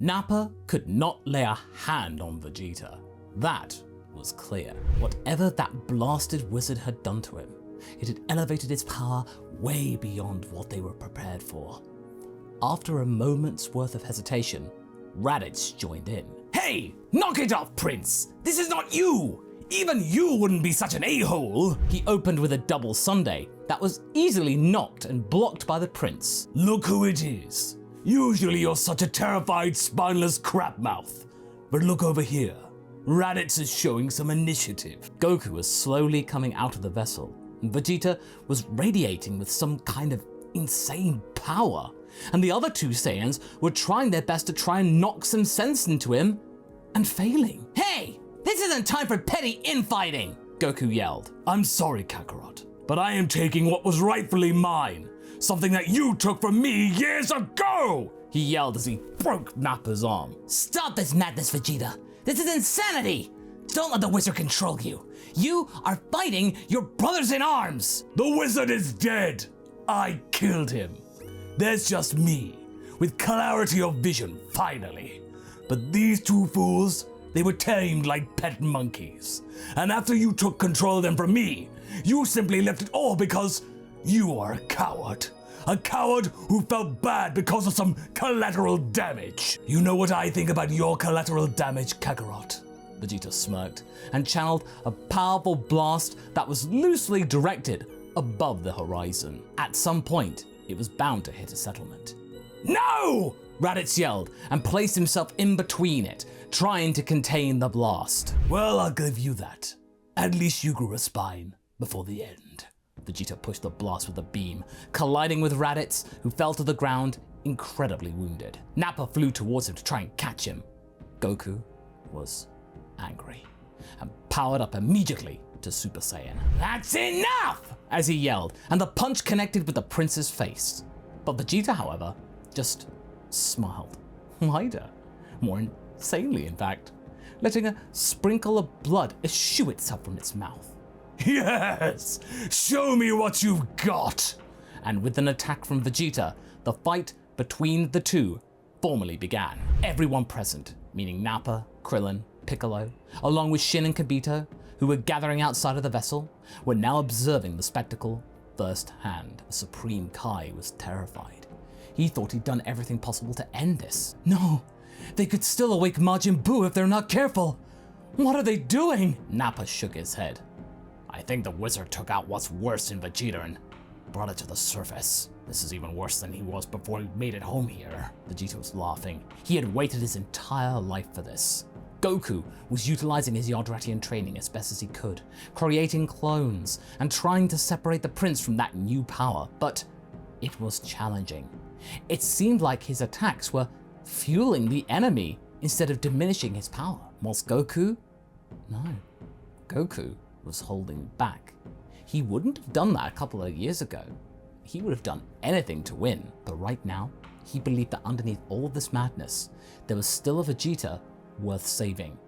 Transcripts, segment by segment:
Nappa could not lay a hand on Vegeta. That was clear. Whatever that blasted wizard had done to him, it had elevated his power way beyond what they were prepared for. After a moment's worth of hesitation, Raditz joined in. "Hey, knock it off, Prince! This is not you! Even you wouldn't be such an a-hole!" He opened with a double sundae that was easily knocked and blocked by the Prince. "Look who it is. Usually you're such a terrified, spineless crapmouth. But look over here. Raditz is showing some initiative." Goku was slowly coming out of the vessel, and Vegeta was radiating with some kind of insane power. And the other two Saiyans were trying their best to try and knock some sense into him, and failing. "Hey! This isn't time for petty infighting!" Goku yelled. "I'm sorry, Kakarot, but I am taking what was rightfully mine. Something that you took from me years ago!" he yelled as he broke Nappa's arm. "Stop this madness, Vegeta! This is insanity! Don't let the wizard control you! You are fighting your brothers in arms!" "The wizard is dead! I killed him! There's just me, with clarity of vision, finally. But these two fools, they were tamed like pet monkeys. And after you took control of them from me, you simply left it all because you are a coward. A coward who felt bad because of some collateral damage. You know what I think about your collateral damage, Kakarot?" Vegeta smirked and channeled a powerful blast that was loosely directed above the horizon. At some point, it was bound to hit a settlement. "No!" Raditz yelled and placed himself in between it, trying to contain the blast. "Well, I'll give you that. At least you grew a spine before the end." Vegeta pushed the blast with a beam, colliding with Raditz, who fell to the ground, incredibly wounded. Nappa flew towards him to try and catch him. Goku was angry and powered up immediately to Super Saiyan. "That's enough!" as he yelled, and the punch connected with the prince's face. But Vegeta, however, just smiled wider, more insanely in fact, letting a sprinkle of blood eschew itself from its mouth. "Yes! Show me what you've got!" And with an attack from Vegeta, the fight between the two formally began. Everyone present, meaning Nappa, Krillin, Piccolo, along with Shin and Kibito, who were gathering outside of the vessel, were now observing the spectacle firsthand. The Supreme Kai was terrified. He thought he'd done everything possible to end this. "No, they could still awake Majin Buu if they're not careful. What are they doing?" Nappa shook his head. "I think the wizard took out what's worse in Vegeta and brought it to the surface. This is even worse than he was before he made it home here." Vegeta was laughing. He had waited his entire life for this. Goku was utilizing his Yodrattian training as best as he could, creating clones and trying to separate the prince from that new power, but it was challenging. It seemed like his attacks were fueling the enemy instead of diminishing his power. Whilst Goku? No. Goku was holding back. He wouldn't have done that a couple of years ago. He would have done anything to win, but right now, he believed that underneath all of this madness, there was still a Vegeta worth saving.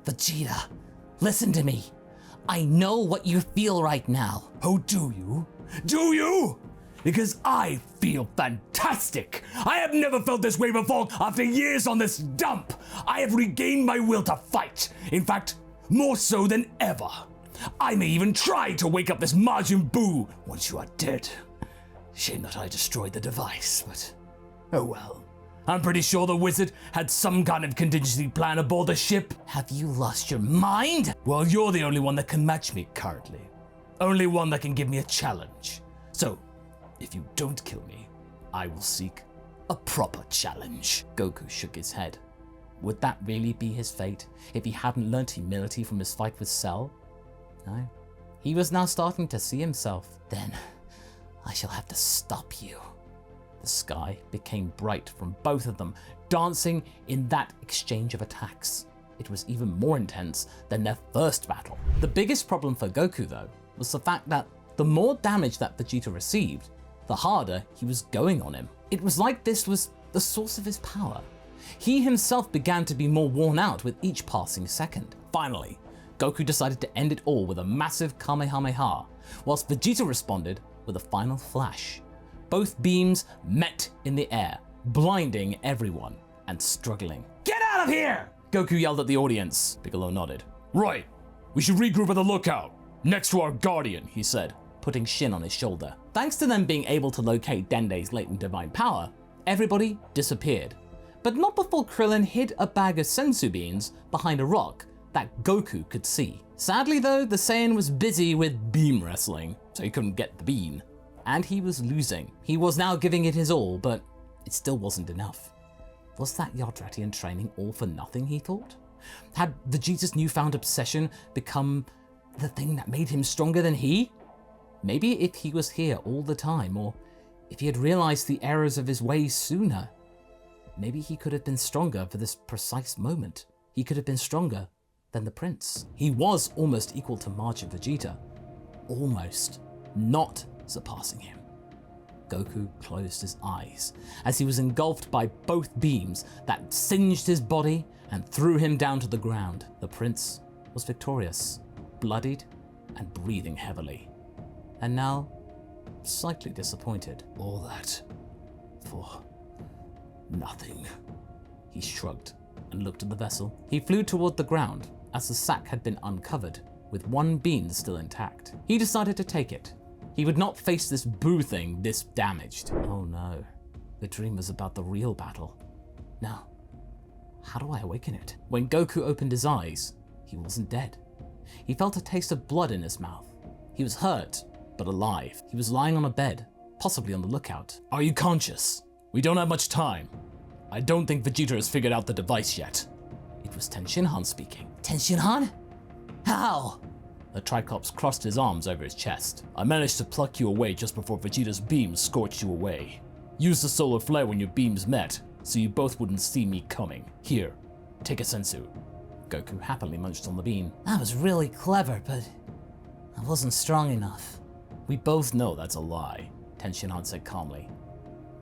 "Vegeta, listen to me. I know what you feel right now." "Oh, do you? Do you? Because I feel fantastic. I have never felt this way before after years on this dump. I have regained my will to fight. In fact, more so than ever. I may even try to wake up this Majin Buu once you are dead. Shame that I destroyed the device, but oh well. I'm pretty sure the wizard had some kind of contingency plan aboard the ship." "Have you lost your mind?" "Well, you're the only one that can match me currently. Only one that can give me a challenge. So, if you don't kill me, I will seek a proper challenge." Goku shook his head. Would that really be his fate if he hadn't learnt humility from his fight with Cell? No. He was now starting to see himself. "Then, I shall have to stop you." The sky became bright from both of them, dancing in that exchange of attacks. It was even more intense than their first battle. The biggest problem for Goku, though, was the fact that the more damage that Vegeta received, the harder he was going on him. It was like this was the source of his power. He himself began to be more worn out with each passing second. Finally, Goku decided to end it all with a massive Kamehameha, whilst Vegeta responded with a final flash. Both beams met in the air, blinding everyone. and struggling. "Get out of here!" Goku yelled at the audience. Piccolo nodded. "Right, we should regroup at the lookout. Next to our guardian," he said, putting Shin on his shoulder. Thanks to them being able to locate Dende's latent divine power, everybody disappeared. But not before Krillin hid a bag of sensu beans behind a rock that Goku could see. Sadly though, the Saiyan was busy with beam wrestling, so he couldn't get the bean. And he was losing. He was now giving it his all, but it still wasn't enough. Was that Yardratian training all for nothing, he thought? Had Vegeta's newfound obsession become the thing that made him stronger than he? Maybe if he was here all the time, or if he had realized the errors of his ways sooner, maybe he could have been stronger for this precise moment. He could have been stronger than the prince. He was almost equal to Majin Vegeta. Almost. Not surpassing him. Goku closed his eyes as he was engulfed by both beams that singed his body and threw him down to the ground. The prince was victorious, bloodied and breathing heavily, and now slightly disappointed. All that for nothing. He shrugged and looked at the vessel. He flew toward the ground as the sack had been uncovered, with one bean still intact. He decided to take it. He would not face this Boo thing this damaged. Oh no, the dream was about the real battle. Now, how do I awaken it? When Goku opened his eyes, he wasn't dead. He felt a taste of blood in his mouth. He was hurt, but alive. He was lying on a bed, possibly on the lookout. "Are you conscious? We don't have much time. I don't think Vegeta has figured out the device yet." It was Tenshinhan speaking. "Tenshinhan? How?" The Triceps crossed his arms over his chest. "I managed to pluck you away just before Vegeta's beams scorched you away. Use the solar flare when your beams met, so you both wouldn't see me coming. Here, take a sensu." Goku happily munched on the bean. "That was really clever, but I wasn't strong enough." "We both know that's a lie," Tenshinhan said calmly.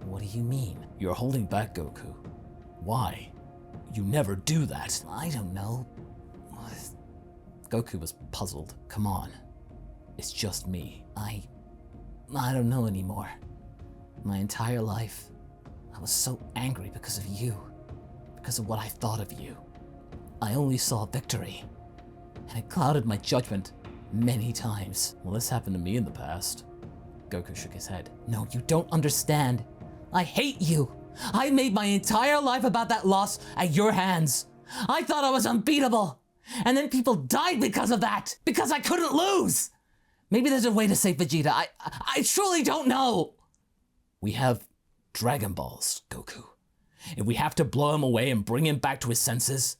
"What do you mean?" "You're holding back, Goku. Why? You never do that." "I don't know." Goku was puzzled. "Come on. It's just me." I don't know anymore. My entire life, I was so angry because of you. Because of what I thought of you. I only saw victory. And it clouded my judgment many times." "Well, this happened to me in the past." Goku shook his head. "No, you don't understand. I hate you. I made my entire life about that loss at your hands. I thought I was unbeatable. And then people died because of that. Because I couldn't lose. Maybe there's a way to save Vegeta. I truly don't know." "We have Dragon Balls, Goku. If we have to blow him away and bring him back to his senses,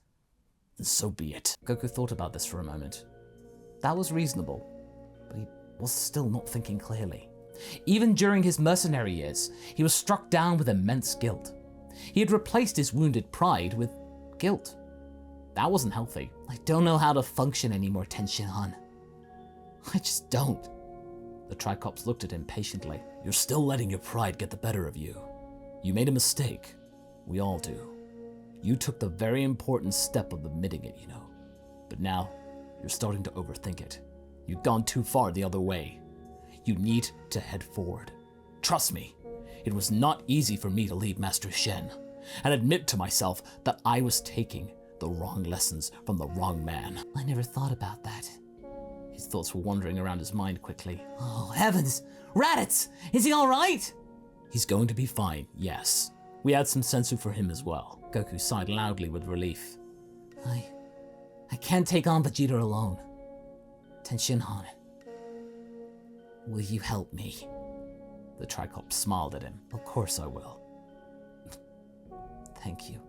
then so be it." Goku thought about this for a moment. That was reasonable, but he was still not thinking clearly. Even during his mercenary years, he was struck down with immense guilt. He had replaced his wounded pride with guilt. That wasn't healthy. "I don't know how to function anymore, Tenshinhan. I just don't." The Triceps looked at him patiently. "You're still letting your pride get the better of you. You made a mistake. We all do. You took the very important step of admitting it, you know. But now, you're starting to overthink it. You've gone too far the other way. You need to head forward. Trust me, it was not easy for me to leave Master Shen and admit to myself that I was taking the wrong lessons from the wrong man." "I never thought about that." His thoughts were wandering around his mind quickly. "Oh, heavens! Raditz! Is he all right?" "He's going to be fine, yes. We had some sensu for him as well." Goku sighed loudly with relief. I can't take on Vegeta alone. Tenshinhan, will you help me?" The Triceps smiled at him. "Of course I will. Thank you.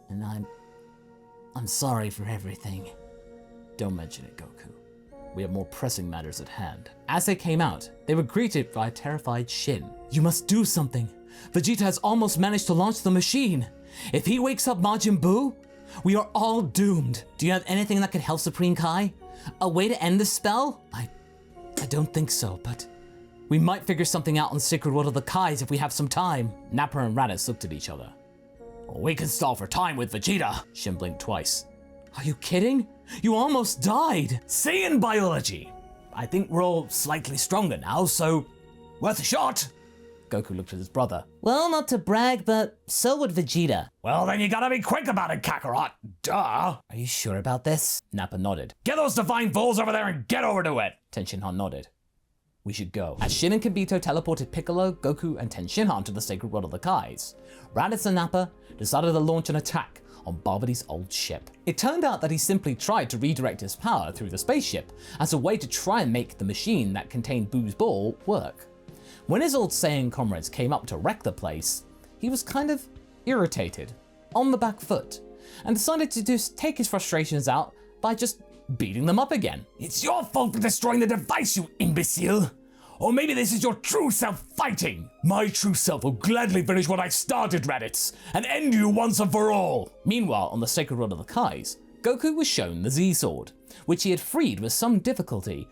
And I'm sorry for everything." "Don't mention it, Goku. We have more pressing matters at hand." As they came out, they were greeted by a terrified Shin. "You must do something. Vegeta has almost managed to launch the machine. If he wakes up Majin Buu, we are all doomed. Do you have anything that could help Supreme Kai? A way to end this spell?" I don't think so, but we might figure something out on Sacred World of the Kais if we have some time." Nappa and Raditz looked at each other. "Well, we can stall for time with Vegeta." Shin blinked twice. "Are you kidding? You almost died." "Saiyan biology. I think we're all slightly stronger now, so worth a shot." Goku looked at his brother. Well, not to brag, but so would Vegeta. Well, then you gotta be quick about it, Kakarot. Duh. Are you sure about this? Nappa nodded. Get those divine balls over there and get over to it. Tenshinhan nodded. We should go. As Shin and Kibito teleported Piccolo, Goku, and Tenshinhan to the Sacred World of the Kais, Raditz and Nappa decided to launch an attack on Barbady's old ship. It turned out that he simply tried to redirect his power through the spaceship as a way to try and make the machine that contained Boo's ball work. When his old Saiyan comrades came up to wreck the place, he was kind of irritated, on the back foot, and decided to just take his frustrations out by just beating them up again. It's your fault for destroying the device, you imbecile! Or maybe this is your true self fighting! My true self will gladly finish what I started, Raditz, and end you once and for all! Meanwhile, on the Sacred World of the Kais, Goku was shown the Z-Sword, which he had freed with some difficulty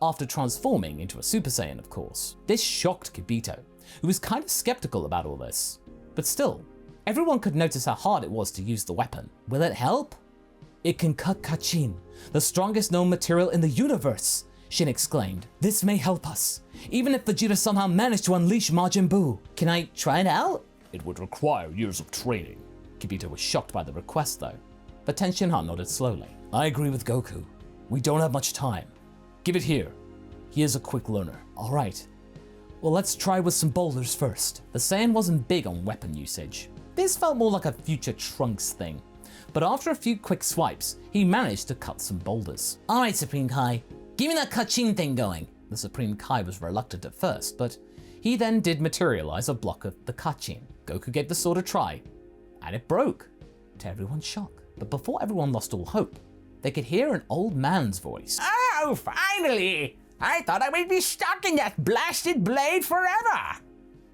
after transforming into a Super Saiyan, of course. This shocked Kibito, who was kind of skeptical about all this. But still, everyone could notice how hard it was to use the weapon. Will it help? It can cut Kachin, the strongest known material in the universe, Shin exclaimed. This may help us, even if Vegeta somehow managed to unleash Majin Buu. Can I try it out? It would require years of training. Kibito was shocked by the request though, but Tenshinhan nodded slowly. I agree with Goku. We don't have much time. Give it here. He is a quick learner. All right. Well, let's try with some boulders first. The Saiyan wasn't big on weapon usage. This felt more like a future Trunks thing. But after a few quick swipes, he managed to cut some boulders. All right, Supreme Kai. Give me that Kachin thing going. The Supreme Kai was reluctant at first, but he then did materialize a block of the Kachin. Goku gave the sword a try, and it broke, to everyone's shock. But before everyone lost all hope, they could hear an old man's voice. Oh, finally! I thought I would be stuck in that blasted blade forever!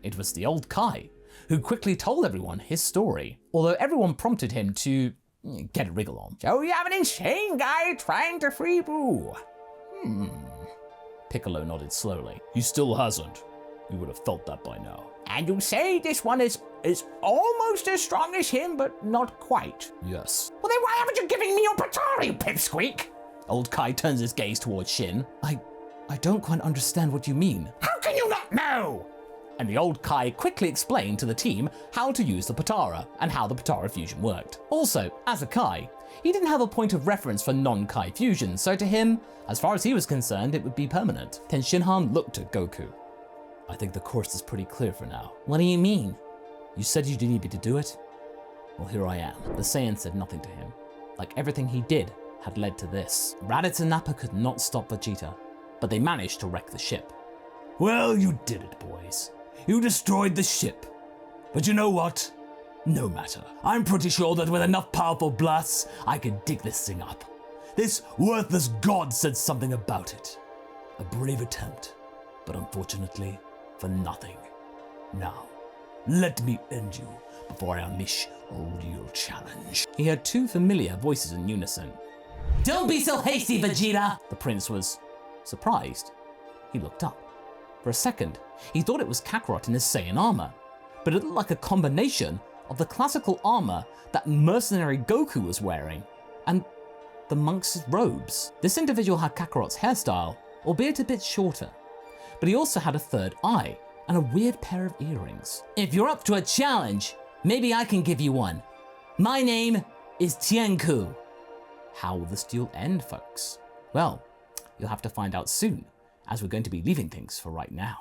It was the old Kai, who quickly told everyone his story, although everyone prompted him to get a wriggle on. So you have an insane guy trying to free Buu. Piccolo nodded slowly. He still hasn't. You would have felt that by now. And you say this one is almost as strong as him, but not quite? Yes. Well then why haven't you given me your Patara, you pipsqueak? Old Kai turns his gaze towards Shin. I don't quite understand what you mean. How can you not know? And the old Kai quickly explained to the team how to use the Patara and how the Patara fusion worked. Also, as a Kai, he didn't have a point of reference for non-Kai fusion, so to him, as far as he was concerned, it would be permanent. Tenshinhan looked at Goku. I think the course is pretty clear for now. What do you mean? You said you didn't need me to do it? Well, here I am. The Saiyan said nothing to him. Like everything he did had led to this. Raditz and Nappa could not stop Vegeta, but they managed to wreck the ship. Well, you did it, boys. You destroyed the ship. But you know what? No matter. I'm pretty sure that with enough powerful blasts, I can dig this thing up. This worthless god said something about it. A brave attempt, but unfortunately, for nothing. Now, let me end you before I unleash a real challenge. He heard two familiar voices in unison. Don't be so hasty, Vegeta! The prince was surprised. He looked up. For a second, he thought it was Kakarot in his Saiyan armor, but it looked like a combination of the classical armor that mercenary Goku was wearing and the monk's robes. This individual had Kakarot's hairstyle, albeit a bit shorter, but he also had a third eye and a weird pair of earrings. If you're up to a challenge, maybe I can give you one. My name is Tienku. How will this duel end, folks? Well, you'll have to find out soon, as we're going to be leaving things for right now.